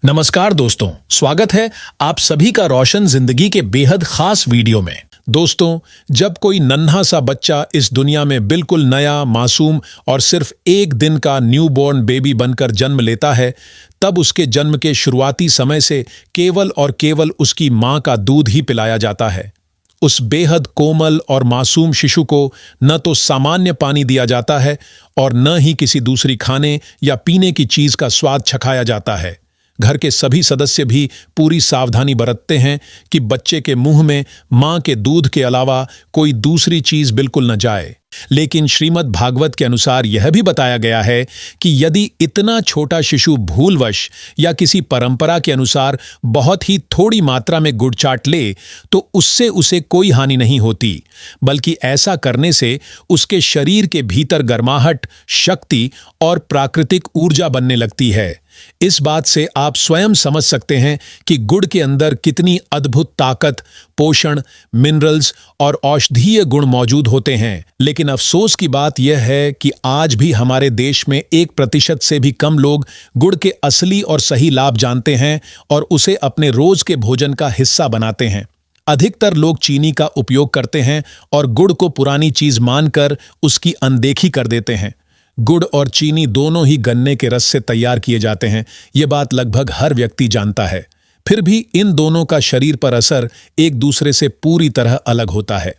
नमस्कार दोस्तों, स्वागत है आप सभी का रोशन जिंदगी के बेहद खास वीडियो में। दोस्तों, जब कोई नन्हा सा बच्चा इस दुनिया में बिल्कुल नया, मासूम और सिर्फ एक दिन का न्यूबॉर्न बेबी बनकर जन्म लेता है, तब उसके जन्म के शुरुआती समय से केवल और केवल उसकी मां का दूध ही पिलाया जाता है। उस बेहद कोमल और मासूम शिशु को न तो सामान्य पानी दिया जाता है और न ही किसी दूसरी खाने या पीने की चीज का स्वाद चखाया जाता है। घर के सभी सदस्य भी पूरी सावधानी बरतते हैं कि बच्चे के मुंह में मां के दूध के अलावा कोई दूसरी चीज बिल्कुल न जाए। लेकिन श्रीमद् भागवत के अनुसार यह भी बताया गया है कि यदि इतना छोटा शिशु भूलवश या किसी परंपरा के अनुसार बहुत ही थोड़ी मात्रा में गुड़ चाट ले तो उससे उसे कोई हानि नहीं होती, बल्कि ऐसा करने से उसके शरीर के भीतर गर्माहट, शक्ति और प्राकृतिक ऊर्जा बनने लगती है। इस बात से आप स्वयं समझ सकते हैं कि गुड़ के अंदर कितनी अद्भुत ताकत, पोषण, मिनरल्स और औषधीय गुण मौजूद होते हैं। लेकिन अफसोस की बात यह है कि आज भी हमारे देश में 1% से भी कम लोग गुड़ के असली और सही लाभ जानते हैं और उसे अपने रोज के भोजन का हिस्सा बनाते हैं। अधिकतर लोग चीनी का उपयोग करते हैं और गुड़ को पुरानी चीज मानकर उसकी अनदेखी कर देते हैं। गुड़ और चीनी दोनों ही गन्ने के रस से तैयार किए जाते हैं, ये बात लगभग हर व्यक्ति जानता है। फिर भी इन दोनों का शरीर पर असर एक दूसरे से पूरी तरह अलग होता है।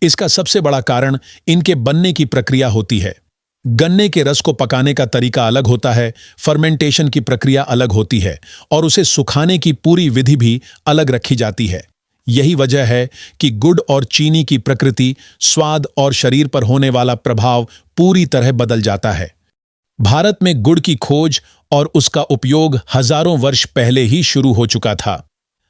इसका सबसे बड़ा कारण इनके बनने की प्रक्रिया होती है। गन्ने के रस को पकाने का तरीका अलग होता है, फर्मेंटेशन की प्रक्रिया अलग होती है और उसे सुखाने की पूरी विधि भी अलग रखी जाती है। यही वजह है कि गुड़ और चीनी की प्रकृति, स्वाद और शरीर पर होने वाला प्रभाव पूरी तरह बदल जाता है। भारत में गुड़ की खोज और उसका उपयोग हजारों वर्ष पहले ही शुरू हो चुका था।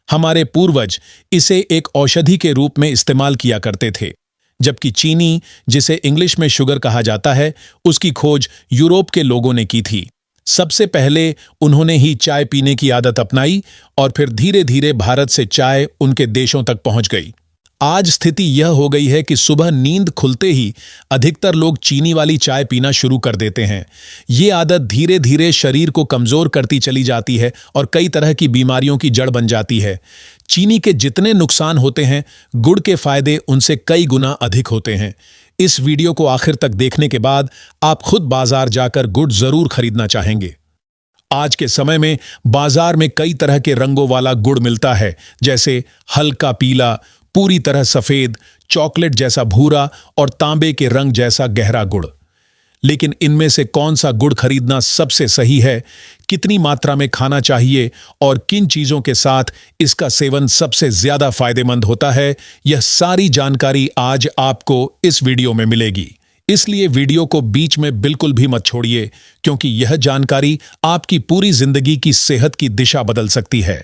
हमारे पूर्वज इसे एक औषधि के रूप में इस्तेमाल किया करते थे, जबकि चीनी, जिसे इंग्लिश में शुगर कहा जाता है, उसकी खोज यूरोप के लोगों ने की थी। सबसे पहले उन्होंने ही चाय पीने की आदत अपनाई और फिर धीरे धीरे भारत से चाय उनके देशों तक पहुंच गई। आज स्थिति यह हो गई है कि सुबह नींद खुलते ही अधिकतर लोग चीनी वाली चाय पीना शुरू कर देते हैं। ये आदत धीरे धीरे शरीर को कमजोर करती चली जाती है और कई तरह की बीमारियों की जड़ बन जाती है। चीनी के जितने नुकसान होते हैं, गुड़ के फायदे उनसे कई गुना अधिक होते हैं। इस वीडियो को आखिर तक देखने के बाद आप खुद बाजार जाकर गुड़ जरूर खरीदना चाहेंगे। आज के समय में बाजार में कई तरह के रंगों वाला गुड़ मिलता है, जैसे हल्का पीला, पूरी तरह सफेद, चॉकलेट जैसा भूरा और तांबे के रंग जैसा गहरा गुड़। लेकिन इनमें से कौन सा गुड़ खरीदना सबसे सही है, कितनी मात्रा में खाना चाहिए और किन चीजों के साथ इसका सेवन सबसे ज्यादा फायदेमंद होता है, यह सारी जानकारी आज आपको इस वीडियो में मिलेगी। इसलिए वीडियो को बीच में बिल्कुल भी मत छोड़िए, क्योंकि यह जानकारी आपकी पूरी जिंदगी की सेहत की दिशा बदल सकती है।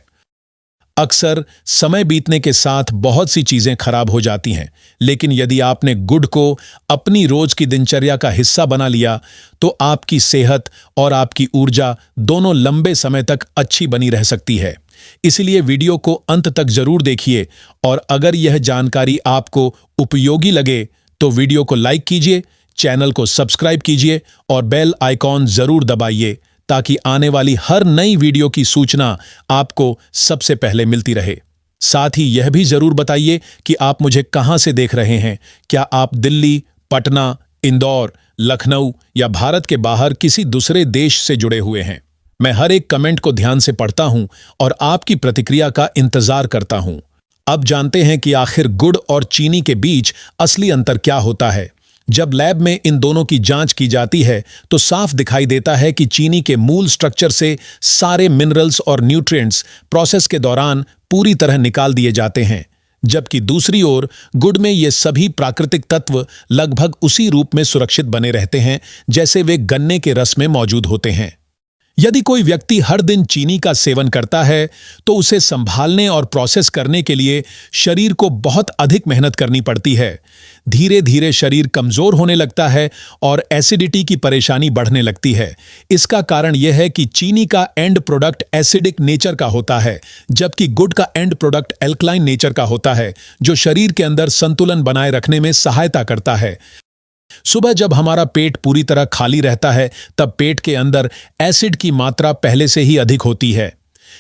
अक्सर समय बीतने के साथ बहुत सी चीजें खराब हो जाती हैं, लेकिन यदि आपने गुड़ को अपनी रोज की दिनचर्या का हिस्सा बना लिया तो आपकी सेहत और आपकी ऊर्जा दोनों लंबे समय तक अच्छी बनी रह सकती है। इसलिए वीडियो को अंत तक जरूर देखिए और अगर यह जानकारी आपको उपयोगी लगे तो वीडियो को लाइक कीजिए, चैनल को सब्सक्राइब कीजिए और बेल आइकॉन जरूर दबाइए, ताकि आने वाली हर नई वीडियो की सूचना आपको सबसे पहले मिलती रहे। साथ ही यह भी जरूर बताइए कि आप मुझे कहां से देख रहे हैं। क्या आप दिल्ली, पटना, इंदौर, लखनऊ या भारत के बाहर किसी दूसरे देश से जुड़े हुए हैं? मैं हर एक कमेंट को ध्यान से पढ़ता हूं और आपकी प्रतिक्रिया का इंतजार करता हूं। अब जानते हैं कि आखिर गुड़ और चीनी के बीच असली अंतर क्या होता है। जब लैब में इन दोनों की जांच की जाती है तो साफ दिखाई देता है कि चीनी के मूल स्ट्रक्चर से सारे मिनरल्स और न्यूट्रिएंट्स प्रोसेस के दौरान पूरी तरह निकाल दिए जाते हैं, जबकि दूसरी ओर गुड़ में ये सभी प्राकृतिक तत्व लगभग उसी रूप में सुरक्षित बने रहते हैं जैसे वे गन्ने के रस में मौजूद होते हैं। यदि कोई व्यक्ति हर दिन चीनी का सेवन करता है तो उसे संभालने और प्रोसेस करने के लिए शरीर को बहुत अधिक मेहनत करनी पड़ती है। धीरे धीरे शरीर कमजोर होने लगता है और एसिडिटी की परेशानी बढ़ने लगती है। इसका कारण यह है कि चीनी का एंड प्रोडक्ट एसिडिक नेचर का होता है, जबकि गुड़ का एंड प्रोडक्ट एल्कलाइन नेचर का होता है, जो शरीर के अंदर संतुलन बनाए रखने में सहायता करता है। सुबह जब हमारा पेट पूरी तरह खाली रहता है, तब पेट के अंदर एसिड की मात्रा पहले से ही अधिक होती है।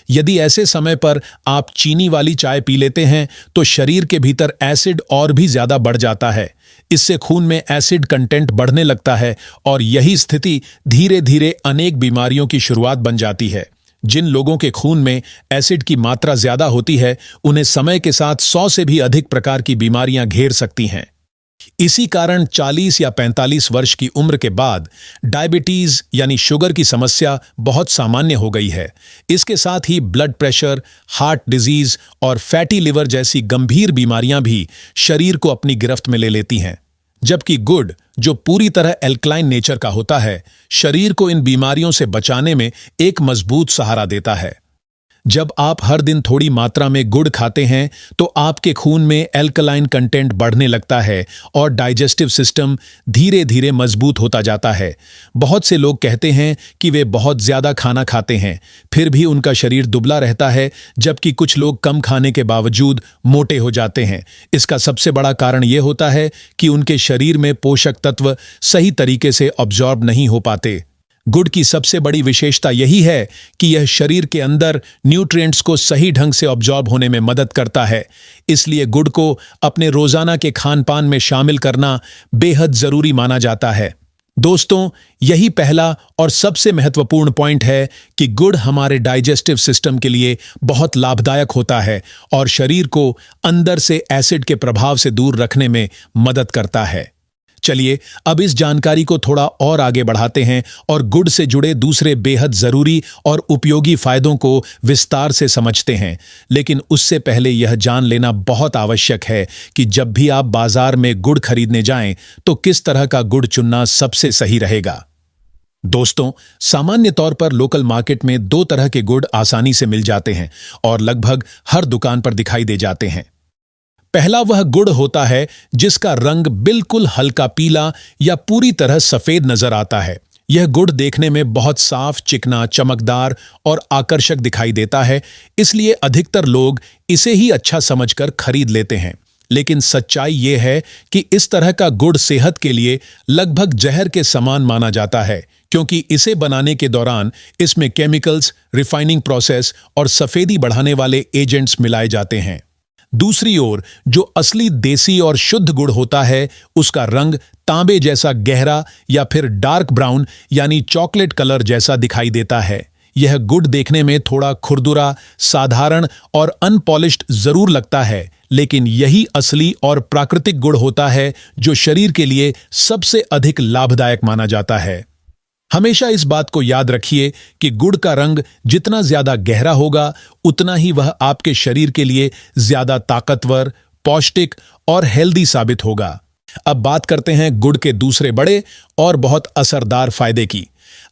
यदि ऐसे समय पर आप चीनी वाली चाय पी लेते हैं तो शरीर के भीतर एसिड और भी ज्यादा बढ़ जाता है। इससे खून में एसिड कंटेंट बढ़ने लगता है और यही स्थिति धीरे धीरे अनेक बीमारियों की शुरुआत बन जाती है। जिन लोगों के खून में एसिड की मात्रा ज्यादा होती है उन्हें समय के साथ 100 से भी अधिक प्रकार की बीमारियां घेर सकती हैं। इसी कारण 40 या 45 वर्ष की उम्र के बाद डायबिटीज यानी शुगर की समस्या बहुत सामान्य हो गई है। इसके साथ ही ब्लड प्रेशर, हार्ट डिजीज और फैटी लिवर जैसी गंभीर बीमारियां भी शरीर को अपनी गिरफ्त में ले लेती हैं। जबकि गुड़, जो पूरी तरह एल्कलाइन नेचर का होता है, शरीर को इन बीमारियों से बचाने में एक मजबूत सहारा देता है। जब आप हर दिन थोड़ी मात्रा में गुड़ खाते हैं तो आपके खून में एल्कलाइन कंटेंट बढ़ने लगता है और डाइजेस्टिव सिस्टम धीरे धीरे मजबूत होता जाता है। बहुत से लोग कहते हैं कि वे बहुत ज्यादा खाना खाते हैं, फिर भी उनका शरीर दुबला रहता है, जबकि कुछ लोग कम खाने के बावजूद मोटे हो जाते हैं। इसका सबसे बड़ा कारण यह होता है कि उनके शरीर में पोषक तत्व सही तरीके से अब्जॉर्ब नहीं हो पाते। गुड़ की सबसे बड़ी विशेषता यही है कि यह शरीर के अंदर न्यूट्रिएंट्स को सही ढंग से अब्जॉर्ब होने में मदद करता है। इसलिए गुड़ को अपने रोजाना के खान पान में शामिल करना बेहद जरूरी माना जाता है। दोस्तों, यही पहला और सबसे महत्वपूर्ण पॉइंट है कि गुड़ हमारे डाइजेस्टिव सिस्टम के लिए बहुत लाभदायक होता है और शरीर को अंदर से एसिड के प्रभाव से दूर रखने में मदद करता है। चलिए अब इस जानकारी को थोड़ा और आगे बढ़ाते हैं और गुड़ से जुड़े दूसरे बेहद जरूरी और उपयोगी फायदों को विस्तार से समझते हैं। लेकिन उससे पहले यह जान लेना बहुत आवश्यक है कि जब भी आप बाजार में गुड़ खरीदने जाएं तो किस तरह का गुड़ चुनना सबसे सही रहेगा। दोस्तों, सामान्य तौर पर लोकल मार्केट में 2 तरह के गुड़ आसानी से मिल जाते हैं और लगभग हर दुकान पर दिखाई दे जाते हैं। पहला वह गुड़ होता है जिसका रंग बिल्कुल हल्का पीला या पूरी तरह सफेद नजर आता है। यह गुड़ देखने में बहुत साफ, चिकना, चमकदार और आकर्षक दिखाई देता है, इसलिए अधिकतर लोग इसे ही अच्छा समझकर खरीद लेते हैं। लेकिन सच्चाई यह है कि इस तरह का गुड़ सेहत के लिए लगभग जहर के समान माना जाता है, क्योंकि इसे बनाने के दौरान इसमें केमिकल्स, रिफाइनिंग प्रोसेस और सफेदी बढ़ाने वाले एजेंट्स मिलाए जाते हैं। दूसरी ओर जो असली देसी और शुद्ध गुड़ होता है उसका रंग तांबे जैसा गहरा या फिर डार्क ब्राउन यानी चॉकलेट कलर जैसा दिखाई देता है। यह गुड़ देखने में थोड़ा खुरदुरा, साधारण और अनपॉलिश्ड जरूर लगता है, लेकिन यही असली और प्राकृतिक गुड़ होता है जो शरीर के लिए सबसे अधिक लाभदायक माना जाता है। हमेशा इस बात को याद रखिए कि गुड़ का रंग जितना ज्यादा गहरा होगा उतना ही वह आपके शरीर के लिए ज्यादा ताकतवर, पौष्टिक और हेल्दी साबित होगा। अब बात करते हैं गुड़ के दूसरे बड़े और बहुत असरदार फायदे की।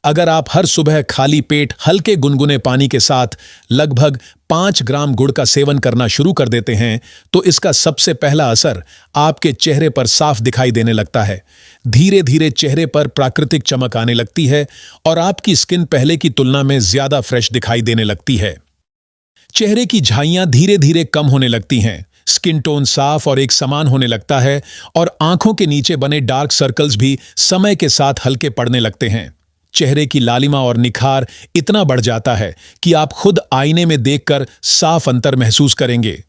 अगर आप हर सुबह खाली पेट हल्के गुनगुने पानी के साथ लगभग 5 ग्राम गुड़ का सेवन करना शुरू कर देते हैं तो इसका सबसे पहला असर आपके चेहरे पर साफ दिखाई देने लगता है। धीरे धीरे चेहरे पर प्राकृतिक चमक आने लगती है और आपकी स्किन पहले की तुलना में ज्यादा फ्रेश दिखाई देने लगती है। चेहरे की झाइयां धीरे धीरे कम होने लगती हैं, स्किन टोन साफ और एक समान होने लगता है और आंखों के नीचे बने डार्क सर्कल्स भी समय के साथ हल्के पड़ने लगते हैं। चेहरे की लालिमा और निखार इतना बढ़ जाता है कि आप खुद आईने में देखकर साफ अंतर महसूस करेंगे।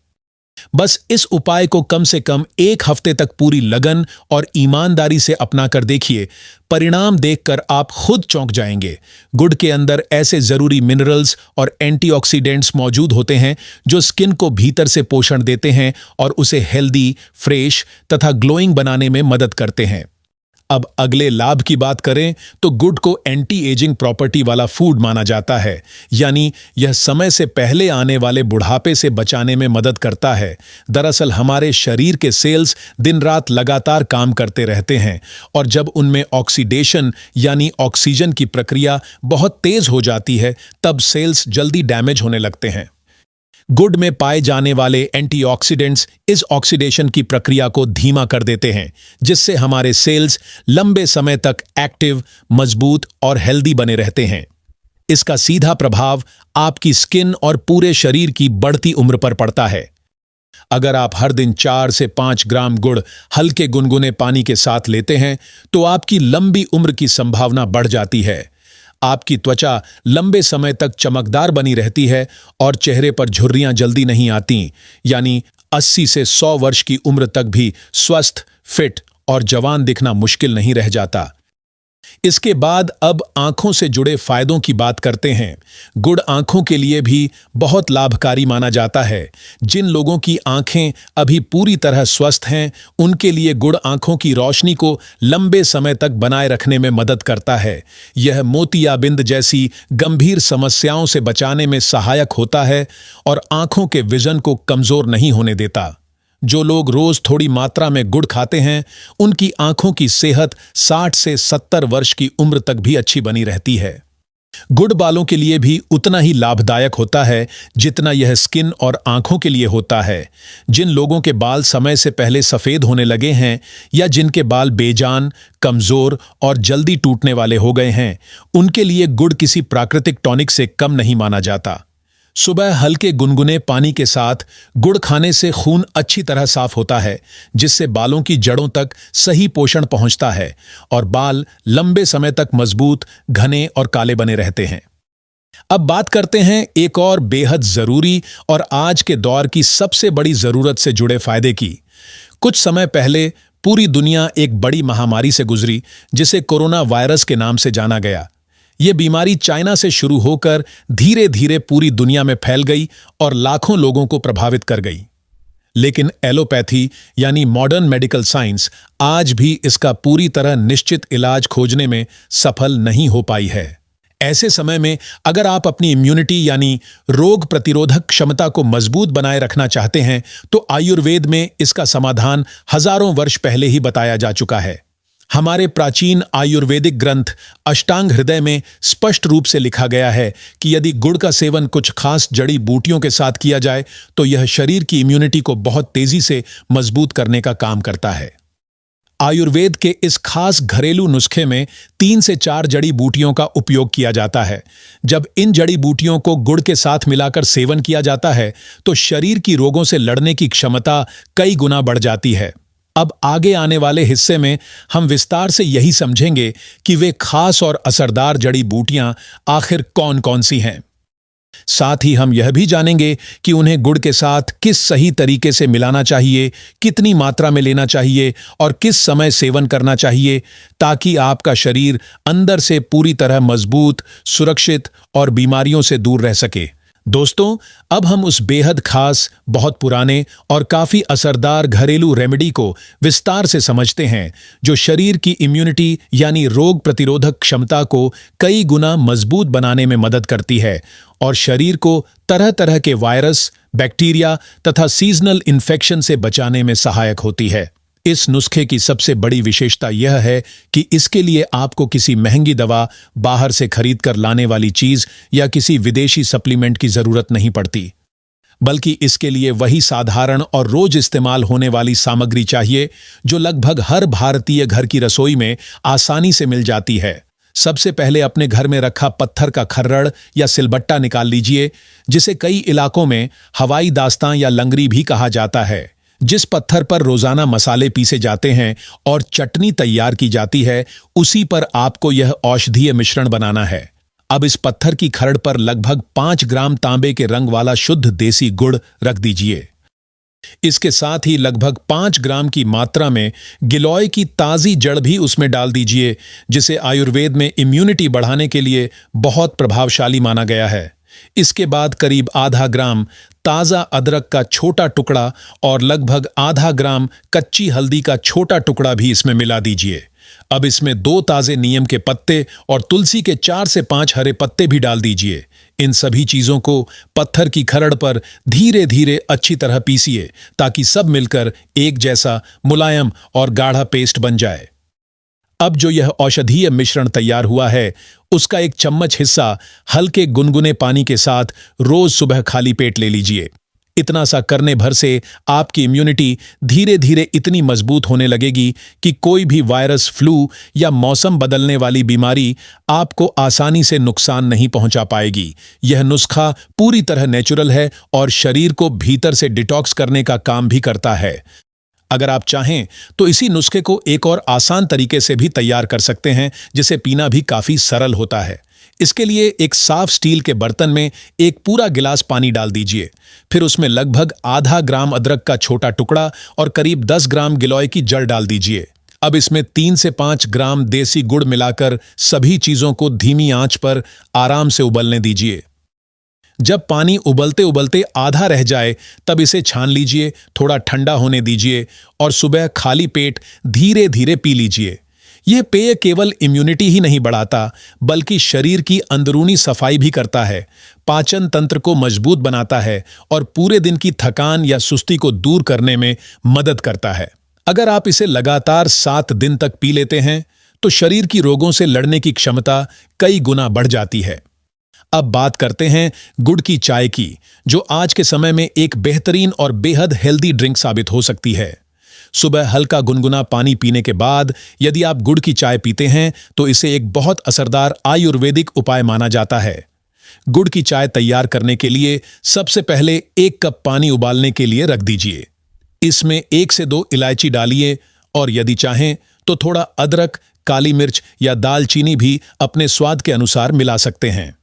बस इस उपाय को कम से कम 1 हफ्ते तक पूरी लगन और ईमानदारी से अपना कर देखिए। परिणाम देखकर आप खुद चौंक जाएंगे। गुड़ के अंदर ऐसे जरूरी मिनरल्स और एंटीऑक्सीडेंट्स मौजूद होते हैं जो स्किन को भीतर से पोषण देते हैं और उसे हेल्दी, फ्रेश तथा ग्लोइंग बनाने में मदद करते हैं। अब अगले लाभ की बात करें तो गुड़ को एंटी एजिंग प्रॉपर्टी वाला फूड माना जाता है, यानी यह समय से पहले आने वाले बुढ़ापे से बचाने में मदद करता है। दरअसल हमारे शरीर के सेल्स दिन रात लगातार काम करते रहते हैं और जब उनमें ऑक्सीडेशन यानी ऑक्सीजन की प्रक्रिया बहुत तेज हो जाती है तब सेल्स जल्दी डैमेज होने लगते हैं। गुड़ में पाए जाने वाले एंटीऑक्सीडेंट्स इस ऑक्सीडेशन की प्रक्रिया को धीमा कर देते हैं, जिससे हमारे सेल्स लंबे समय तक एक्टिव, मजबूत और हेल्दी बने रहते हैं। इसका सीधा प्रभाव आपकी स्किन और पूरे शरीर की बढ़ती उम्र पर पड़ता है। अगर आप हर दिन 4 से 5 ग्राम गुड़ हल्के गुनगुने पानी के साथ लेते हैं तो आपकी लंबी उम्र की संभावना बढ़ जाती है। आपकी त्वचा लंबे समय तक चमकदार बनी रहती है और चेहरे पर झुर्रियां जल्दी नहीं आती, यानी 80 से 100 वर्ष की उम्र तक भी स्वस्थ, फिट और जवान दिखना मुश्किल नहीं रह जाता। इसके बाद अब आंखों से जुड़े फायदों की बात करते हैं। गुड़ आंखों के लिए भी बहुत लाभकारी माना जाता है। जिन लोगों की आंखें अभी पूरी तरह स्वस्थ हैं, उनके लिए गुड़ आंखों की रोशनी को लंबे समय तक बनाए रखने में मदद करता है। यह मोतियाबिंद जैसी गंभीर समस्याओं से बचाने में सहायक होता है और आंखों के विजन को कमजोर नहीं होने देता। जो लोग रोज थोड़ी मात्रा में गुड़ खाते हैं, उनकी आंखों की सेहत 60 से 70 वर्ष की उम्र तक भी अच्छी बनी रहती है। गुड़ बालों के लिए भी उतना ही लाभदायक होता है जितना यह स्किन और आंखों के लिए होता है। जिन लोगों के बाल समय से पहले सफेद होने लगे हैं या जिनके बाल बेजान, कमजोर और जल्दी टूटने वाले हो गए हैं, उनके लिए गुड़ किसी प्राकृतिक टॉनिक से कम नहीं माना जाता। सुबह हल्के गुनगुने पानी के साथ गुड़ खाने से खून अच्छी तरह साफ होता है, जिससे बालों की जड़ों तक सही पोषण पहुंचता है और बाल लंबे समय तक मजबूत, घने और काले बने रहते हैं। अब बात करते हैं एक और बेहद जरूरी और आज के दौर की सबसे बड़ी जरूरत से जुड़े फायदे की। कुछ समय पहले पूरी दुनिया एक बड़ी महामारी से गुजरी, जिसे कोरोना वायरस के नाम से जाना गया। ये बीमारी चाइना से शुरू होकर धीरे धीरे पूरी दुनिया में फैल गई और लाखों लोगों को प्रभावित कर गई। लेकिन एलोपैथी यानी मॉडर्न मेडिकल साइंस आज भी इसका पूरी तरह निश्चित इलाज खोजने में सफल नहीं हो पाई है। ऐसे समय में अगर आप अपनी इम्यूनिटी यानी रोग प्रतिरोधक क्षमता को मजबूत बनाए रखना चाहते हैं, तो आयुर्वेद में इसका समाधान हजारों वर्ष पहले ही बताया जा चुका है। हमारे प्राचीन आयुर्वेदिक ग्रंथ अष्टांग हृदय में स्पष्ट रूप से लिखा गया है कि यदि गुड़ का सेवन कुछ खास जड़ी बूटियों के साथ किया जाए तो यह शरीर की इम्यूनिटी को बहुत तेजी से मजबूत करने का काम करता है। आयुर्वेद के इस खास घरेलू नुस्खे में 3 से 4 जड़ी बूटियों का उपयोग किया जाता है। जब इन जड़ी बूटियों को गुड़ के साथ मिलाकर सेवन किया जाता है तो शरीर की रोगों से लड़ने की क्षमता कई गुना बढ़ जाती है। अब आगे आने वाले हिस्से में हम विस्तार से यही समझेंगे कि वे खास और असरदार जड़ी बूटियां आखिर कौन कौन सी हैं। साथ ही हम यह भी जानेंगे कि उन्हें गुड़ के साथ किस सही तरीके से मिलाना चाहिए, कितनी मात्रा में लेना चाहिए और किस समय सेवन करना चाहिए, ताकि आपका शरीर अंदर से पूरी तरह मजबूत, सुरक्षित और बीमारियों से दूर रह सके। दोस्तों, अब हम उस बेहद खास, बहुत पुराने और काफी असरदार घरेलू रेमेडी को विस्तार से समझते हैं, जो शरीर की इम्यूनिटी यानी रोग प्रतिरोधक क्षमता को कई गुना मजबूत बनाने में मदद करती है और शरीर को तरह तरह के वायरस, बैक्टीरिया तथा सीजनल इन्फेक्शन से बचाने में सहायक होती है। इस नुस्खे की सबसे बड़ी विशेषता यह है कि इसके लिए आपको किसी महंगी दवा, बाहर से खरीद कर लाने वाली चीज या किसी विदेशी सप्लीमेंट की जरूरत नहीं पड़ती, बल्कि इसके लिए वही साधारण और रोज इस्तेमाल होने वाली सामग्री चाहिए जो लगभग हर भारतीय घर की रसोई में आसानी से मिल जाती है। सबसे पहले अपने घर में रखा पत्थर का खर्रड़ या सिलबट्टा निकाल लीजिए, जिसे कई इलाकों में हवाई दास्तां या लंगरी भी कहा जाता है। जिस पत्थर पर रोजाना मसाले पीसे जाते हैं और चटनी तैयार की जाती है, उसी पर आपको यह औषधीय मिश्रण बनाना है। अब इस पत्थर की खरड़ पर लगभग 5 ग्राम तांबे के रंग वाला शुद्ध देसी गुड़ रख दीजिए। इसके साथ ही लगभग 5 ग्राम की मात्रा में गिलोय की ताजी जड़ भी उसमें डाल दीजिए, जिसे आयुर्वेद में इम्यूनिटी बढ़ाने के लिए बहुत प्रभावशाली माना गया है। इसके बाद करीब आधा ग्राम ताजा अदरक का छोटा टुकड़ा और लगभग आधा ग्राम कच्ची हल्दी का छोटा टुकड़ा भी इसमें मिला दीजिए। अब इसमें 2 ताजे नीम के पत्ते और तुलसी के 4 से 5 हरे पत्ते भी डाल दीजिए। इन सभी चीजों को पत्थर की खरड़ पर धीरे धीरे अच्छी तरह पीसिए, ताकि सब मिलकर एक जैसा मुलायम और गाढ़ा पेस्ट बन जाए। अब जो यह औषधीय मिश्रण तैयार हुआ है, उसका 1 चम्मच हिस्सा हल्के गुनगुने पानी के साथ रोज सुबह खाली पेट ले लीजिए। इतना सा करने भर से आपकी इम्यूनिटी धीरे धीरे इतनी मजबूत होने लगेगी कि कोई भी वायरस, फ्लू या मौसम बदलने वाली बीमारी आपको आसानी से नुकसान नहीं पहुंचा पाएगी। यह नुस्खा पूरी तरह नेचुरल है और शरीर को भीतर से डिटॉक्स करने का काम भी करता है। अगर आप चाहें तो इसी नुस्खे को एक और आसान तरीके से भी तैयार कर सकते हैं, जिसे पीना भी काफी सरल होता है। इसके लिए एक साफ स्टील के बर्तन में एक पूरा गिलास पानी डाल दीजिए। फिर उसमें लगभग आधा ग्राम अदरक का छोटा टुकड़ा और करीब 10 ग्राम गिलोय की जड़ डाल दीजिए। अब इसमें 3 से 5 ग्राम देसी गुड़ मिलाकर सभी चीजों को धीमी आंच पर आराम से उबलने दीजिए। जब पानी उबलते उबलते आधा रह जाए तब इसे छान लीजिए, थोड़ा ठंडा होने दीजिए और सुबह खाली पेट धीरे धीरे पी लीजिए। यह पेय केवल इम्यूनिटी ही नहीं बढ़ाता बल्कि शरीर की अंदरूनी सफाई भी करता है, पाचन तंत्र को मजबूत बनाता है और पूरे दिन की थकान या सुस्ती को दूर करने में मदद करता है। अगर आप इसे लगातार 7 दिन तक पी लेते हैं तो शरीर की रोगों से लड़ने की क्षमता कई गुना बढ़ जाती है। अब बात करते हैं गुड़ की चाय की, जो आज के समय में एक बेहतरीन और बेहद हेल्दी ड्रिंक साबित हो सकती है। सुबह हल्का गुनगुना पानी पीने के बाद यदि आप गुड़ की चाय पीते हैं तो इसे एक बहुत असरदार आयुर्वेदिक उपाय माना जाता है। गुड़ की चाय तैयार करने के लिए सबसे पहले 1 कप पानी उबालने के लिए रख दीजिए। इसमें 1 से 2 इलायची डालिए और यदि चाहें तो थोड़ा अदरक, काली मिर्च या दालचीनी भी अपने स्वाद के अनुसार मिला सकते हैं।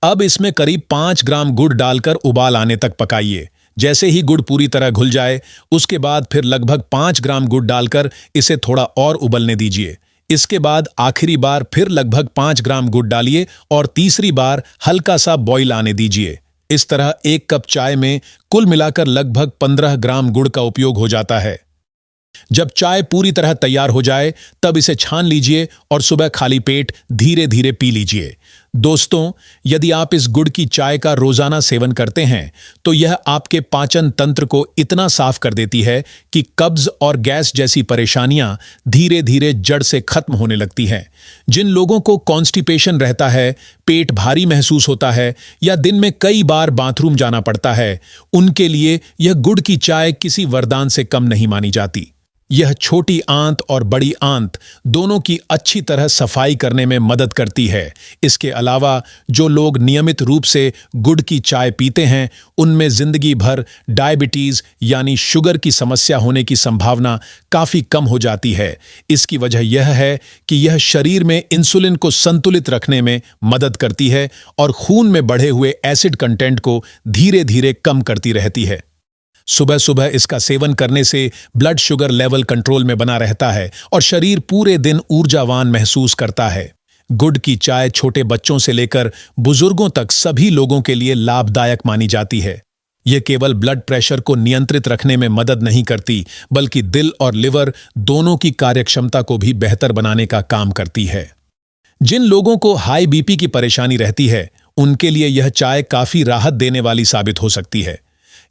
अब इसमें करीब 5 ग्राम गुड़ डालकर उबाल आने तक पकाइए। जैसे ही गुड़ पूरी तरह घुल जाए उसके बाद फिर लगभग 5 ग्राम गुड़ डालकर इसे थोड़ा और उबलने दीजिए। इसके बाद आखिरी बार फिर लगभग 5 ग्राम गुड़ डालिए और तीसरी बार हल्का सा बॉईल आने दीजिए। इस तरह 1 कप चाय में कुल मिलाकर लगभग 15 ग्राम गुड़ का उपयोग हो जाता है। जब चाय पूरी तरह तैयार हो जाए तब इसे छान लीजिए और सुबह खाली पेट धीरे धीरे पी लीजिए। दोस्तों, यदि आप इस गुड़ की चाय का रोजाना सेवन करते हैं तो यह आपके पाचन तंत्र को इतना साफ कर देती है कि कब्ज और गैस जैसी परेशानियां धीरे धीरे जड़ से खत्म होने लगती हैं। जिन लोगों को कॉन्स्टिपेशन रहता है, पेट भारी महसूस होता है या दिन में कई बार बाथरूम जाना पड़ता है, उनके लिए यह गुड़ की चाय किसी वरदान से कम नहीं मानी जाती। यह छोटी आंत और बड़ी आंत दोनों की अच्छी तरह सफाई करने में मदद करती है। इसके अलावा जो लोग नियमित रूप से गुड़ की चाय पीते हैं उनमें जिंदगी भर डायबिटीज यानी शुगर की समस्या होने की संभावना काफी कम हो जाती है। इसकी वजह यह है कि यह शरीर में इंसुलिन को संतुलित रखने में मदद करती है और खून में बढ़े हुए एसिड कंटेंट को धीरे धीरे कम करती रहती है। सुबह सुबह इसका सेवन करने से ब्लड शुगर लेवल कंट्रोल में बना रहता है और शरीर पूरे दिन ऊर्जावान महसूस करता है। गुड़ की चाय छोटे बच्चों से लेकर बुजुर्गों तक सभी लोगों के लिए लाभदायक मानी जाती है। यह केवल ब्लड प्रेशर को नियंत्रित रखने में मदद नहीं करती बल्कि दिल और लिवर दोनों की कार्यक्षमता को भी बेहतर बनाने का काम करती है। जिन लोगों को हाई बीपी की परेशानी रहती है उनके लिए यह चाय काफी राहत देने वाली साबित हो सकती है।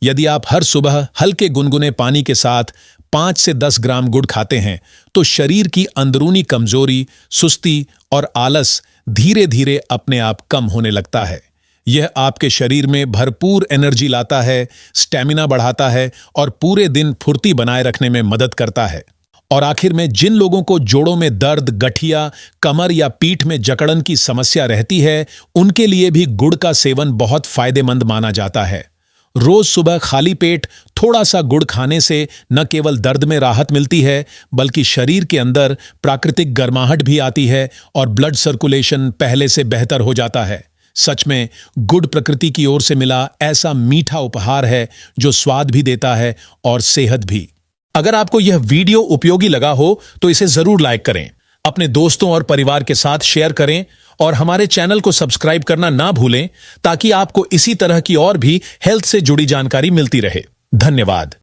यदि आप हर सुबह हल्के गुनगुने पानी के साथ 5 से 10 ग्राम गुड़ खाते हैं तो शरीर की अंदरूनी कमजोरी, सुस्ती और आलस धीरे धीरे अपने आप कम होने लगता है। यह आपके शरीर में भरपूर एनर्जी लाता है, स्टैमिना बढ़ाता है और पूरे दिन फुर्ती बनाए रखने में मदद करता है। और आखिर में जिन लोगों को जोड़ों में दर्द, गठिया, कमर या पीठ में जकड़न की समस्या रहती है उनके लिए भी गुड़ का सेवन बहुत फायदेमंद माना जाता है। रोज सुबह खाली पेट थोड़ा सा गुड़ खाने से न केवल दर्द में राहत मिलती है बल्कि शरीर के अंदर प्राकृतिक गर्माहट भी आती है और ब्लड सर्कुलेशन पहले से बेहतर हो जाता है। सच में गुड़ प्रकृति की ओर से मिला ऐसा मीठा उपहार है जो स्वाद भी देता है और सेहत भी। अगर आपको यह वीडियो उपयोगी लगा हो तो इसे जरूर लाइक करें, अपने दोस्तों और परिवार के साथ शेयर करें और हमारे चैनल को सब्सक्राइब करना ना भूलें ताकि आपको इसी तरह की और भी हेल्थ से जुड़ी जानकारी मिलती रहे। धन्यवाद।